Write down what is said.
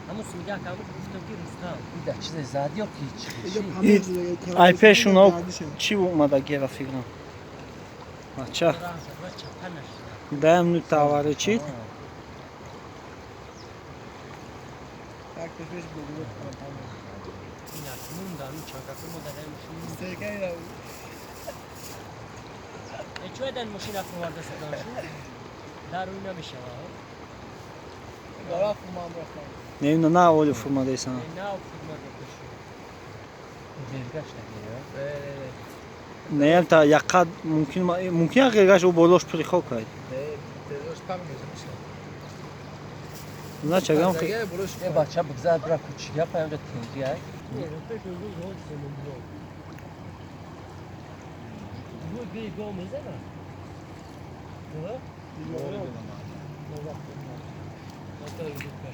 همون سوگه که همون گفتم که رستم Bir de çize zadi yok ki hiç. Alper şuna çi olmadı gera filan. Aça. Dajem nu tavare çi. چه ادن ماشین اخو ورده صدا شو در روی نمیشه Nevna na olju fırmadaysan. نه خدمت بکشو Gergaç da geliyor. Neyem ta yakad mümkün ya gergaç o boloş prixokay. Значи гам Ne bahçe bu güzel bırak uç yap hem de tindi ya. Bu bir gomez ama. Bu? Motor gitmiş.